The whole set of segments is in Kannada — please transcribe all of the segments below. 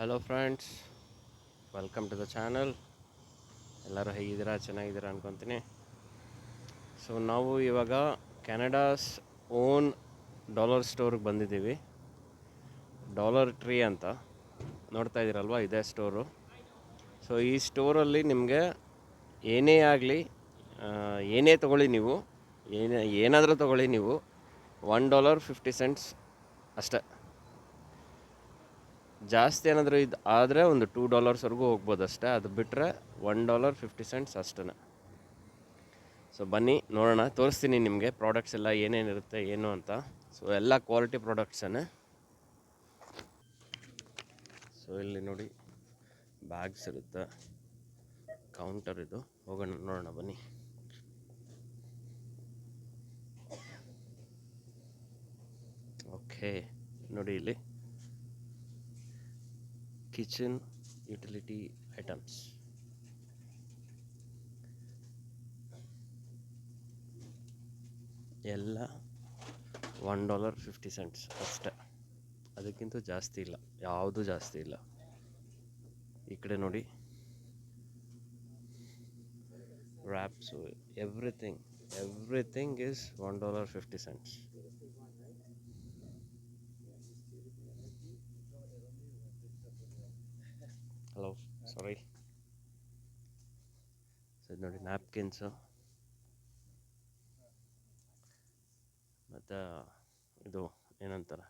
Hello friends, welcome to the channel. ಎಲ್ಲರೂ ಹೇಗಿದ್ದೀರಾ? ಚೆನ್ನಾಗಿದ್ದೀರಾ ಅನ್ಕೊತೀನಿ. ಸೊ ನಾವು ಇವಾಗ ಕೆನಡಾಸ್ ಓನ್ ಡಾಲರ್ ಸ್ಟೋರ್ಗೆ ಬಂದಿದ್ದೀವಿ. ಡಾಲರ್ ಟ್ರೀ ಅಂತ ನೋಡ್ತಾ ಇದ್ದೀರಲ್ವ, ಇದೇ ಸ್ಟೋರು. ಸೊ ಈ ಸ್ಟೋರಲ್ಲಿ ನಿಮಗೆ ಏನೇ ಆಗಲಿ, ಏನೇ ತೊಗೊಳ್ಳಿ ನೀವು, ಏನಾದರೂ ತೊಗೊಳ್ಳಿ ನೀವು, $1.50 ಅಷ್ಟೇ. ಜಾಸ್ತಿ ಏನಾದರೂ ಇದು ಆದರೆ ಒಂದು $2ವರೆಗೂ ಹೋಗ್ಬೋದು ಅಷ್ಟೇ. ಅದು ಬಿಟ್ಟರೆ $1.50 ಅಷ್ಟೇ. ಸೊ ಬನ್ನಿ ನೋಡೋಣ, ತೋರಿಸ್ತೀನಿ ನಿಮಗೆ ಪ್ರಾಡಕ್ಟ್ಸ್ ಎಲ್ಲ ಏನೇನಿರುತ್ತೆ ಏನು ಅಂತ. ಸೊ ಎಲ್ಲ ಕ್ವಾಲಿಟಿ ಪ್ರಾಡಕ್ಟ್ಸನ್ನೇ. ಸೊ ಇಲ್ಲಿ ನೋಡಿ, ಬ್ಯಾಗ್ಸ್ ಇರುತ್ತೆ, ಕೌಂಟರ್ ಇದು. ಹೋಗೋಣ ನೋಡೋಣ ಬನ್ನಿ. ಓಕೆ, ನೋಡಿ ಇಲ್ಲಿ ಕಿಚನ್ ಯುಟಿಲಿಟಿ ಐಟಮ್ಸ್ ಎಲ್ಲ $1.50 ಅಷ್ಟೇ. ಅದಕ್ಕಿಂತ ಜಾಸ್ತಿ ಇಲ್ಲ, ಯಾವುದೂ ಜಾಸ್ತಿ ಇಲ್ಲ. ಈ ಕಡೆ ನೋಡಿ, wraps, everything is $1.50. Hello, sorry. So ಇದು ನೋಡಿ, ನ್ಯಾಪ್ಕಿನ್ಸು, ಮತ್ತು ಇದು ಏನಂತಾರೆ,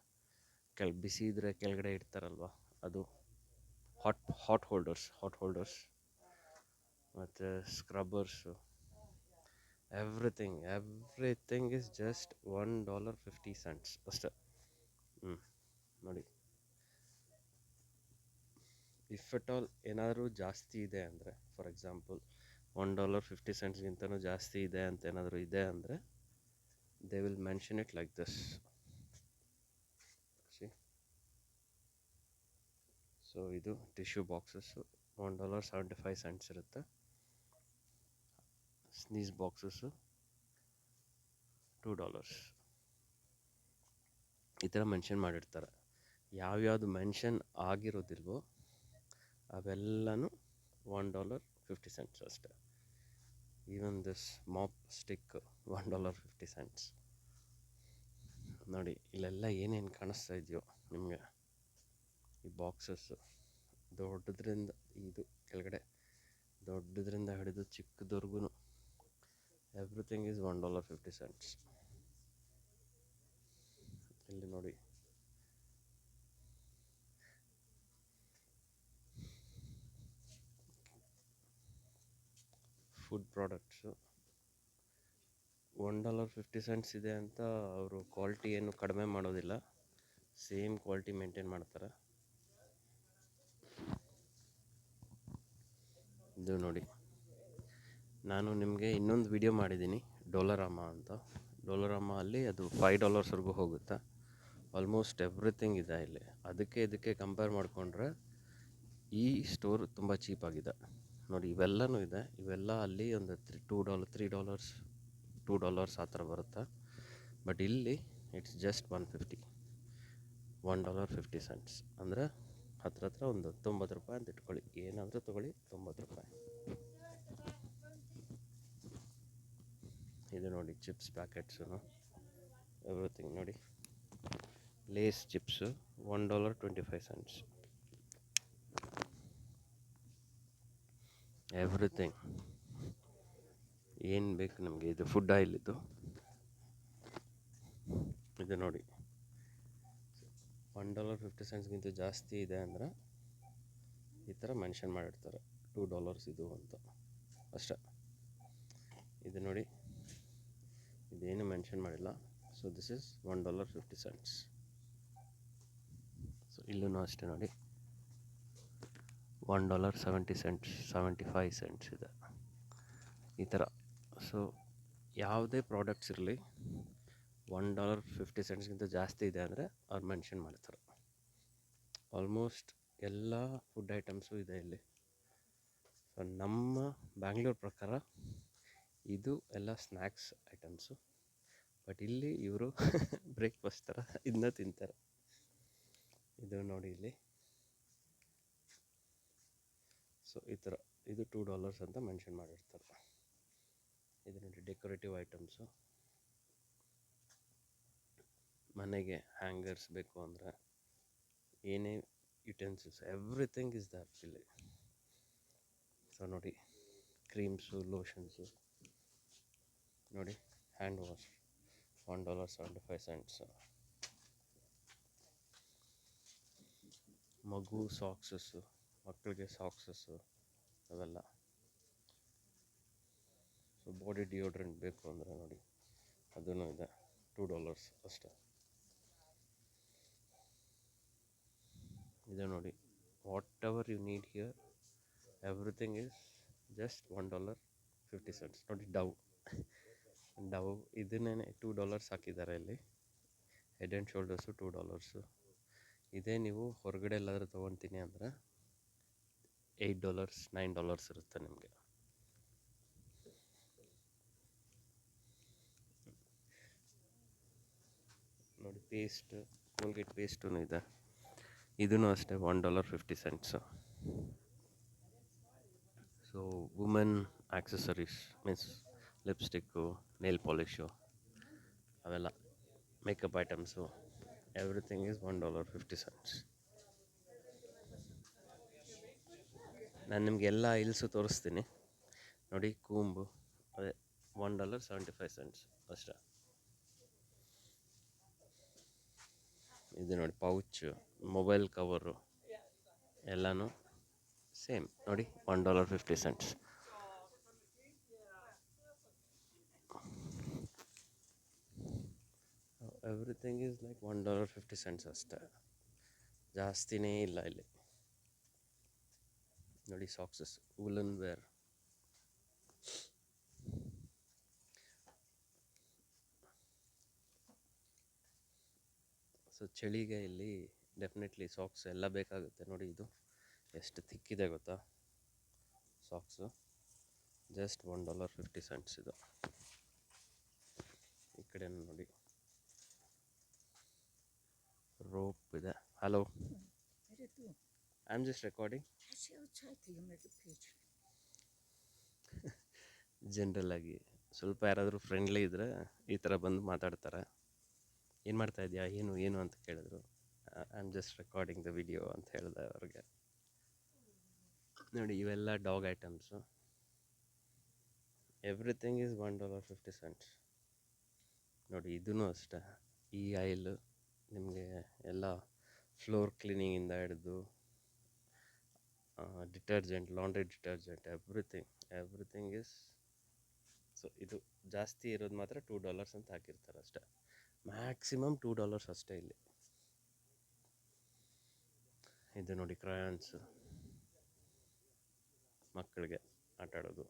ಬಿಸಿ ಇದ್ದರೆ ಕೆಳಗಡೆ ಇಡ್ತಾರಲ್ವ ಅದು, ಹಾಟ್ ಹೋಲ್ಡರ್ಸ್, ಮತ್ತು ಸ್ಕ್ರಬ್ಬರ್ಸು. ಎವ್ರಿಥಿಂಗ್ ಈಸ್ ಜಸ್ಟ್ $1.50 ಅಷ್ಟೇ. ನೋಡಿ, ಇಫ್ ಎಟ್ ಆಲ್ ಏನಾದರೂ ಜಾಸ್ತಿ ಇದೆ ಅಂದರೆ, ಫಾರ್ ಎಕ್ಸಾಂಪಲ್ $1.50ಗಿಂತನೂ ಜಾಸ್ತಿ ಇದೆ ಅಂತ ಏನಾದರೂ ಇದೆ ಅಂದರೆ, they will mention it like this. So ಇದು ಟಿಶ್ಯೂ ಬಾಕ್ಸಸ್ಸು $1.75 ಇರುತ್ತೆ. Sneeze boxes $2. ಈ ಥರ ಮೆನ್ಷನ್ ಮಾಡಿರ್ತಾರೆ. ಯಾವ್ಯಾವುದು ಮೆನ್ಷನ್ ಆಗಿರೋದಿಲ್ವೋ ಅವೆಲ್ಲನೂ $1.50 ಅಷ್ಟೇ. Even this mop stick $1.50. ನೋಡಿ, ಇಲ್ಲೆಲ್ಲ ಏನೇನು ಕಾಣಿಸ್ತಾ ಇದೆಯೋ ನಿಮಗೆ, ಈ ಬಾಕ್ಸಸ್ಸು ದೊಡ್ಡದ್ರಿಂದ ಇದು ಕೆಳಗಡೆ, ದೊಡ್ಡದ್ರಿಂದ ಹಿಡಿದು ಚಿಕ್ಕದವರೆಗೂ ಎವ್ರಿಥಿಂಗ್ ಈಸ್ $1.50. ಇಲ್ಲಿ ನೋಡಿ, ಫುಡ್ ಪ್ರಾಡಕ್ಟ್ಸು $1.50 ಇದೆ ಅಂತ ಅವರು ಕ್ವಾಲಿಟಿ ಏನು ಕಡಿಮೆ ಮಾಡೋದಿಲ್ಲ, ಸೇಮ್ ಕ್ವಾಲಿಟಿ ಮೇಂಟೈನ್ ಮಾಡ್ತಾರೆ. ಇದು ನೋಡಿ, ನಾನು ನಿಮಗೆ ಇನ್ನೊಂದು ವಿಡಿಯೋ ಮಾಡಿದ್ದೀನಿ ಡೋಲರಾಮ ಅಂತ. ಡೋಲರಾಮ ಅಲ್ಲಿ ಅದು $5ವರೆಗೂ ಹೋಗುತ್ತೆ. ಆಲ್ಮೋಸ್ಟ್ ಎವ್ರಿಥಿಂಗ್ ಇದೆ ಇಲ್ಲಿ. ಇದಕ್ಕೆ ಕಂಪೇರ್ ಮಾಡಿಕೊಂಡ್ರೆ ಈ ಸ್ಟೋರ್ ತುಂಬ ಚೀಪಾಗಿದೆ. ನೋಡಿ, ಇವೆಲ್ಲನೂ ಇದೆ. ಇವೆಲ್ಲ ಅಲ್ಲಿ ಒಂದು $2 ಆ ಥರ ಬರುತ್ತೆ. ಬಟ್ ಇಲ್ಲಿ ಇಟ್ಸ್ ಜಸ್ಟ್ $1.50 ಅಂದರೆ ಹತ್ರ ಒಂದು $90 ಅಂತ ಇಟ್ಕೊಳ್ಳಿ. ಏನಾದರೂ ತೊಗೊಳ್ಳಿ, $90. ಇದು ನೋಡಿ, ಚಿಪ್ಸ್ ಪ್ಯಾಕೆಟ್ಸು, ಎವ್ರಿಥಿಂಗ್ ನೋಡಿ. Lay's chips $1.25. ಎವ್ರಿಥಿಂಗ್ ಏನು ಬೇಕು ನಮಗೆ. ಇದು ಫುಡ್ ಆಯಿಲ್. ಇದು ನೋಡಿ, $1.50ಗಿಂತ ಜಾಸ್ತಿ ಇದೆ ಅಂದರೆ ಈ ಥರ ಮೆನ್ಷನ್ ಮಾಡಿರ್ತಾರೆ, $2 ಇದು ಅಂತ ಅಷ್ಟೇ. ಇದು ನೋಡಿ, ಇದೇನು ಮೆನ್ಷನ್ ಮಾಡಿಲ್ಲ. So this is $1.50. ಸೊ ಇಲ್ಲೂ ಅಷ್ಟೇ ನೋಡಿ, $1.75 ಇದೆ ಈ ಥರ. ಸೊ ಯಾವುದೇ ಪ್ರಾಡಕ್ಟ್ಸ್ ಇರಲಿ, $1.50ಗಿಂತ ಜಾಸ್ತಿ ಇದೆ ಅಂದರೆ ಅವ್ರು ಮೆನ್ಷನ್ ಮಾಡ್ತಾರೆ. ಆಲ್ಮೋಸ್ಟ್ ಎಲ್ಲ ಫುಡ್ ಐಟಮ್ಸು ಇದೆ ಇಲ್ಲಿ. ಸೊ ನಮ್ಮ ಬ್ಯಾಂಗ್ಳೂರ್ ಪ್ರಕಾರ ಇದು ಎಲ್ಲ ಸ್ನ್ಯಾಕ್ಸ್ ಐಟಮ್ಸು. ಬಟ್ ಇಲ್ಲಿ ಇವರು ಬ್ರೇಕ್ಫಾಸ್ಟ್ ಥರ ಇದನ್ನ ತಿಂತಾರೆ. ಇದು ನೋಡಿ, ಇಲ್ಲಿ ಸೊ ಈ ಥರ ಇದು $2 ಅಂತ ಮೆನ್ಷನ್ ಮಾಡಿರ್ತಾರೆ. ಇದು ನೋಡಿ ಡೆಕೋರೇಟಿವ್ ಐಟಮ್ಸು, ಮನೆಗೆ ಹ್ಯಾಂಗರ್ಸ್ ಬೇಕು ಅಂದರೆ ಏನೇ ಯುಟೆನ್ಸಿಲ್ಸ್ ಎವ್ರಿಥಿಂಗ್ ಇಸ್ ದರ್ ಇಲ್ಲಿ. ಸೊ ನೋಡಿ ಕ್ರೀಮ್ಸು, ಲೋಷನ್ಸು, ನೋಡಿ ಹ್ಯಾಂಡ್ ವಾಶ್ $1.75. ಮಗು ಸಾಕ್ಸಸ್ಸು, ಮಕ್ಕಳಿಗೆ ಸಾಕ್ಸಸ್ಸು ಅವೆಲ್ಲ. ಸೊ ಬಾಡಿ ಡಿಯೋಡ್ರೆಂಟ್ ಬೇಕು ಅಂದರೆ ನೋಡಿ ಅದೂ ಇದೆ, $2 ಅಷ್ಟೇ. ಇದು ನೋಡಿ whatever you need here everything is just $1.50. ನೋಡಿ ಡವ್ ಇದನ್ನೇ $2 ಹಾಕಿದ್ದಾರೆ ಇಲ್ಲಿ. Head and Shoulders $2. ಇದೇ ನೀವು ಹೊರಗಡೆ ಎಲ್ಲಾದರೂ ತೊಗೊತೀನಿ ಅಂದರೆ $8 $9 ಇರುತ್ತೆ ನಿಮಗೆ. ನೋಡಿ ಪೇಸ್ಟ್, ಕೋಲ್ಗೇಟ್ ಪೇಸ್ಟೂ ಇದೆ, ಇದೂ ಅಷ್ಟೇ $1.50. So women accessories means lipstick, nail polish ಅವೆಲ್ಲ, ಮೇಕಪ್ ಐಟಮ್ಸು, ಎವ್ರಿಥಿಂಗ್ ಈಸ್ $1.50. ನಾನು ನಿಮಗೆ ಎಲ್ಲ ಐಲ್ಸು ತೋರಿಸ್ತೀನಿ ನೋಡಿ. ಕೂಂಬು ಅದೇ $1.75 ಅಷ್ಟೇ. ಇದು ನೋಡಿ ಪೌಚು, ಮೊಬೈಲ್ ಕವರು ಎಲ್ಲನೂ ಸೇಮ್ ನೋಡಿ $1.50. ಎವ್ರಿಥಿಂಗ್ ಈಸ್ ಲೈಕ್ $1.50 ಅಷ್ಟೇ, ಜಾಸ್ತಿನೇ ಇಲ್ಲ ಇಲ್ಲಿ. ನೋಡಿ ಸಾಕ್ಸಸ್, ವೂಲನ್ ವೇರ್, ಸೊ ಚಳಿಗೆ ಇಲ್ಲಿ ಡೆಫಿನೆಟ್ಲಿ ಸಾಕ್ಸ್ ಎಲ್ಲ ಬೇಕಾಗುತ್ತೆ. ನೋಡಿ ಇದು ಎಷ್ಟು ಥಿಕ್ಕಿದೆ ಗೊತ್ತಾ ಸಾಕ್ಸು, ಜಸ್ಟ್ $1.50 ಇದು. ಈ ಕಡೆ ನೋಡಿ ರೋಪ್ ಇದೆ. Hello, I am just recording. General ಆಗಿ ಸ್ವಲ್ಪ ಯಾರಾದರೂ ಫ್ರೆಂಡ್ಲಿ ಇದ್ದರೆ ಈ ಥರ ಬಂದು ಮಾತಾಡ್ತಾರೆ. ಏನು ಮಾಡ್ತಾ ಇದೆಯಾ, ಏನು ಅಂತ ಕೇಳಿದ್ರು. I am just recording the video ಅಂತ ಹೇಳಿದೆ ಅವ್ರಿಗೆ. ನೋಡಿ ಇವೆಲ್ಲ ಡಾಗ್ ಐಟಮ್ಸು, ಎವ್ರಿಥಿಂಗ್ ಈಸ್ $1.50. ನೋಡಿ ಇದೂ ಅಷ್ಟೇ, ಈ ಆಯಿಲ್ ನಿಮಗೆ ಎಲ್ಲ ಫ್ಲೋರ್ ಕ್ಲೀನಿಂಗಿಂದ ಹಿಡಿದು detergent, laundry detergent, everything is. So ಇದು ಜಾಸ್ತಿ ಇರೋದು ಮಾತ್ರ $2 ಅಂತ ಹಾಕಿರ್ತಾರೆ ಅಷ್ಟೇ, ಮ್ಯಾಕ್ಸಿಮಮ್ $2 ಅಷ್ಟೇ ಇಲ್ಲಿ. ಇದು ನೋಡಿ ಕ್ರಯಾನ್ಸ್, ಮಕ್ಕಳಿಗೆ ಆಟ ಆಡೋದು.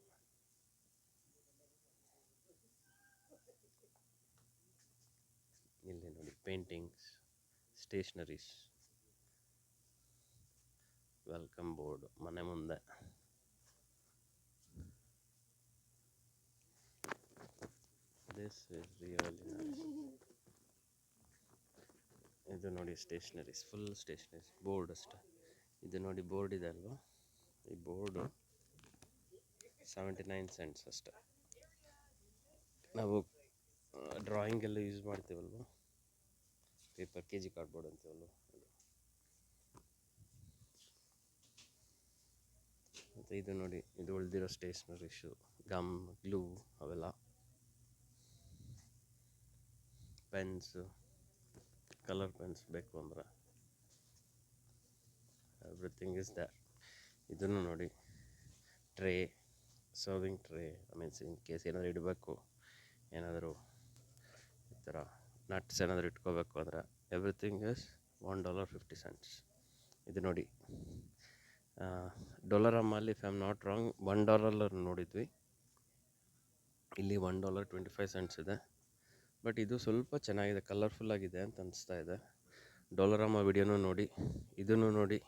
ಇಲ್ಲಿ ನೋಡಿ ಪೇಂಟಿಂಗ್ಸ್, ಸ್ಟೇಷ್ನರೀಸ್, ವೆಲ್ಕಮ್ ಬೋರ್ಡ್ ಮನೆ ಮುಂದೆ. This is really nice. ಇದು ನೋಡಿ ಸ್ಟೇಷ್ನರೀಸ್, ಫುಲ್ ಸ್ಟೇಷ್ನರೀಸ್, ಬೋರ್ಡ್ ಅಷ್ಟೇ. ಇದು ನೋಡಿ ಬೋರ್ಡ್ ಇದೆ ಅಲ್ವಾ, ಈ ಬೋರ್ಡು 79 cents ಅಷ್ಟೇ. ನಾವು ಡ್ರಾಯಿಂಗೆಲ್ಲ ಯೂಸ್ ಮಾಡ್ತೀವಲ್ವ, ಪೇಪರ್ KG ಕಾರ್ಡ್ಬೋರ್ಡ್ ಅಂತೀವಲ್ವ ಅದು. ಮತ್ತು ಇದು ನೋಡಿ, ಇದು ಉಳಿದಿರೋ ಸ್ಟೇಷ್ನರೀಸು, ಗಮ್, ಗ್ಲೂ ಅವೆಲ್ಲ, ಪೆನ್ಸು, ಕಲರ್ ಪೆನ್ಸ್ ಬೇಕು ಅಂದರೆ ಎವ್ರಿಥಿಂಗ್ ಇಸ್ ದ್ಯಾರ್. ಇದನ್ನು ನೋಡಿ tray, serving tray, means in case ಏನಾದರೂ ಇಡಬೇಕು, ಏನಾದರೂ ಈ ಥರ ನಟ್ಸ್ ಏನಾದರೂ ಇಟ್ಕೋಬೇಕು ಅಂದರೆ ಎವ್ರಿಥಿಂಗ್ ಇಸ್ $1.50. ಇದು ನೋಡಿ ಡೊಲರಮ್ಮಲ್ಲಿ, if I am not wrong, $1 ನೋಡಿದ್ವಿ, ಇಲ್ಲಿ $1.25 ಇದೆ. ಬಟ್ ಇದು ಸ್ವಲ್ಪ ಚೆನ್ನಾಗಿದೆ, ಕಲರ್ಫುಲ್ಲಾಗಿದೆ ಅಂತ ಅನಿಸ್ತಾ ಇದೆ. ಡೊಲರಮ್ಮ ವಿಡಿಯೋನೂ ನೋಡಿ, ಇದನ್ನು ನೋಡಿ,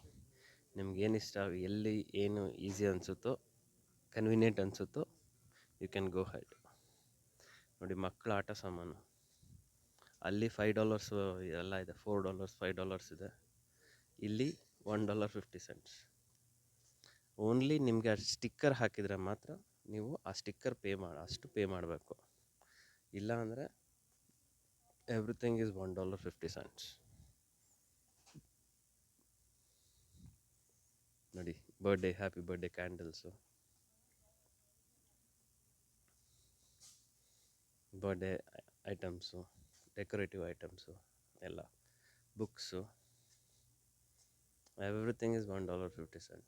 ನಿಮ್ಗೇನು ಇಷ್ಟ, ಎಲ್ಲಿ ಏನು ಈಸಿ ಅನಿಸುತ್ತೋ, ಕನ್ವೀನಿಯೆಂಟ್ ಅನಿಸುತ್ತೋ, ಯು ಕ್ಯಾನ್ ಗೋ ಹೆಡ್. ನೋಡಿ ಮಕ್ಕಳ ಆಟ ಸಾಮಾನು, ಅಲ್ಲಿ $5 ಎಲ್ಲ ಇದೆ, $4 $5 ಇದೆ, ಇಲ್ಲಿ $1.50. ಓನ್ಲಿ ನಿಮಗೆ ಆ ಸ್ಟಿಕ್ಕರ್ ಹಾಕಿದರೆ ಮಾತ್ರ ನೀವು ಆ ಸ್ಟಿಕ್ಕರ್ ಅಷ್ಟು ಪೇ ಮಾಡಬೇಕು. ಇಲ್ಲ ಅಂದರೆ ಎವ್ರಿಥಿಂಗ್ ಈಸ್ $1.50. ನೋಡಿ, happy birthday candles, birthday items, decorative items ಎಲ್ಲ, ಬುಕ್ಸು, ಎವ್ರಿಥಿಂಗ್ ಈಸ್ $1.50.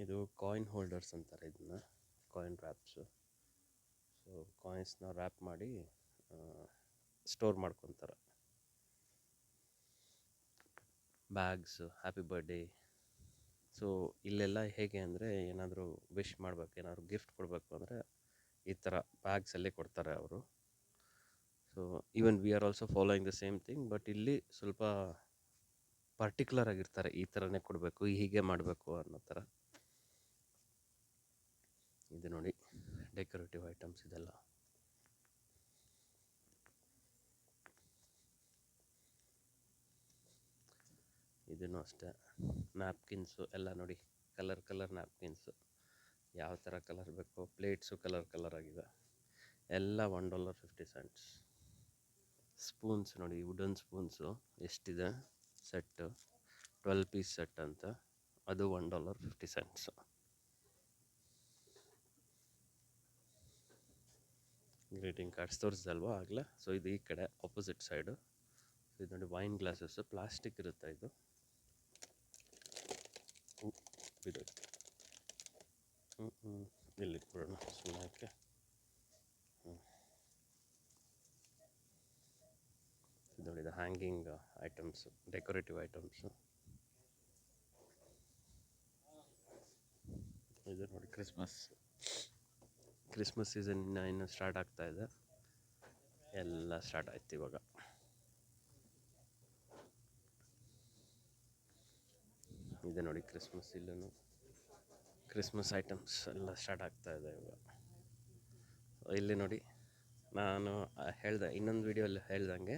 ಇದು ಕಾಯಿನ್ ಹೋಲ್ಡರ್ಸ್ ಅಂತಾರೆ ಇದನ್ನು, ಕಾಯಿನ್ ರ್ಯಾಪ್ಸು. ಸೊ ಕಾಯಿನ್ಸ್ನ ರ್ಯಾಪ್ ಮಾಡಿ ಸ್ಟೋರ್ ಮಾಡ್ಕೊತಾರೆ. Bags, happy birthday. ಸೊ ಇಲ್ಲೆಲ್ಲ ಹೇಗೆ ಅಂದರೆ ಏನಾದರೂ ವಿಶ್ ಮಾಡಬೇಕು, ಏನಾದರೂ ಗಿಫ್ಟ್ ಕೊಡಬೇಕು ಅಂದರೆ ಈ ಥರ ಬ್ಯಾಗ್ಸಲ್ಲೇ ಕೊಡ್ತಾರೆ ಅವರು. So even we are also following the same thing, but ಇಲ್ಲಿ ಸ್ವಲ್ಪ ಪರ್ಟಿಕ್ಯುಲರ್ ಆಗಿರ್ತಾರೆ, ಈ ಥರನೇ ಕೊಡಬೇಕು, ಹೀಗೆ ಮಾಡಬೇಕು ಅನ್ನೋ ಥರ. ಇದು ನೋಡಿ, ಡೆಕೋರೇಟಿವ್ ಐಟಮ್ಸ್ ಇದೆಲ್ಲ. ಇದನ್ನು ಅಷ್ಟೇ, ನ್ಯಾಪ್ಕಿನ್ಸು ಎಲ್ಲ ನೋಡಿ, ಕಲರ್ ನ್ಯಾಪ್ಕಿನ್ಸು, ಯಾವ ಥರ ಕಲರ್ ಬೇಕೋ. ಪ್ಲೇಟ್ಸು ಕಲರ್ ಆಗಿದೆ, ಎಲ್ಲ $1.50. ಸ್ಪೂನ್ಸ್ ನೋಡಿ, ವುಡನ್ ಸ್ಪೂನ್ಸು ಎಷ್ಟಿದೆ, ಸೆಟ್ಟು 12 ಪೀಸ್ ಸೆಟ್ ಅಂತ, ಅದು $1.50. ಗ್ರೀಟಿಂಗ್ ಕಾರ್ಡ್ಸ್ ತೋರಿಸ್ದಲ್ವಾ ಆಗಲೇ. ಸೊ ಇದು ಈ ಕಡೆ ಆಪೋಸಿಟ್ ಸೈಡು. ಇದು ನೋಡಿ, ವೈನ್ ಗ್ಲಾಸಸ್ಸು, ಪ್ಲಾಸ್ಟಿಕ್ ಇರುತ್ತೆ ಇದು. ಇದು ಇಲ್ಲಿ ಕೊಡೋಣ ಸುಮ್ಮನೆ. ಇದು ನೋಡಿ, ಇದು ಹ್ಯಾಂಗಿಂಗ್ ಐಟಮ್ಸು, ಡೆಕೋರೇಟಿವ್ ಐಟಮ್ಸು. ಇದು ನೋಡಿ, ಕ್ರಿಸ್ಮಸ್ ಸೀಸನ್ ಇನ್ನು ಸ್ಟಾರ್ಟ್ ಆಗ್ತಾ ಇದೆ, ಎಲ್ಲ ಸ್ಟಾರ್ಟ್ ಆಯ್ತು ಇವಾಗ. ಇದೆ ನೋಡಿ, ಕ್ರಿಸ್ಮಸ್ ಐಟಮ್ಸ್ ಎಲ್ಲ ಸ್ಟಾರ್ಟ್ ಆಗ್ತಾ ಇದೆ ಇವಾಗ. ಇಲ್ಲಿ ನೋಡಿ, ನಾನು ಹೇಳಿದೆ ಇನ್ನೊಂದು ವೀಡಿಯೋಲ್ಲಿ ಹೇಳ್ದಂಗೆ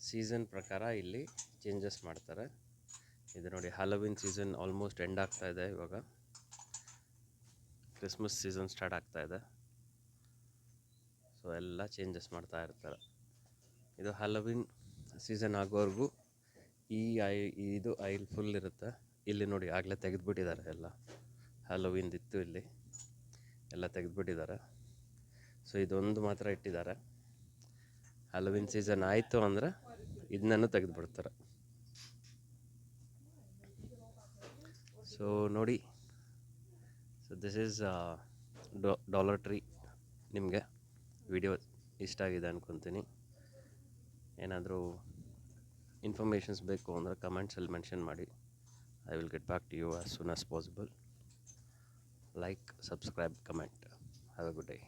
ಸೀಸನ್ ಪ್ರಕಾರ ಇಲ್ಲಿ ಚೇಂಜಸ್ ಮಾಡ್ತಾರೆ. ಇದು ನೋಡಿ, ಹ್ಯಾಲೋವಿನ್ ಸೀಸನ್ ಆಲ್ಮೋಸ್ಟ್ ಎಂಡ್ ಆಗ್ತಾ ಇದೆ ಇವಾಗ, ಕ್ರಿಸ್ಮಸ್ ಸೀಸನ್ ಸ್ಟಾರ್ಟ್ ಆಗ್ತಾ ಇದೆ. ಸೊ ಎಲ್ಲ ಚೇಂಜಸ್ ಮಾಡ್ತಾ ಇರ್ತಾರೆ. ಇದು ಹ್ಯಾಲೋವಿನ್ ಸೀಸನ್ ಆಗೋವರೆಗೂ ಇದು ಐಲ್ ಫುಲ್ ಇರುತ್ತೆ. ಇಲ್ಲಿ ನೋಡಿ, ಆಗಲೇ ತೆಗೆದುಬಿಟ್ಟಿದ್ದಾರೆ ಎಲ್ಲ, ಹ್ಯಾಲೋವಿನ್ದಿತ್ತು ಇಲ್ಲಿ ಎಲ್ಲ ತೆಗೆದುಬಿಟ್ಟಿದ್ದಾರೆ. ಸೊ ಇದೊಂದು ಮಾತ್ರ ಇಟ್ಟಿದ್ದಾರೆ. ಹ್ಯಾಲೋವಿನ್ ಸೀಸನ್ ಆಯಿತು ಅಂದರೆ ಇದನ್ನೂ ತೆಗೆದುಬಿಡ್ತಾರೆ. ಸೊ ನೋಡಿ, so this is dollar tree. ನಿಮಗೆ ವಿಡಿಯೋ ಇಷ್ಟ ಆಗಿದೆ ಅಂದ್ಕೊತೀನಿ. ಏನಾದರೂ ಇನ್ಫಾರ್ಮೇಷನ್ಸ್ ಬೇಕು ಅಂದರೆ ಕಮೆಂಟ್ಸಲ್ಲಿ ಮೆನ್ಷನ್ ಮಾಡಿ. I will get back to you as soon as possible. Like, subscribe, comment. Have a good day.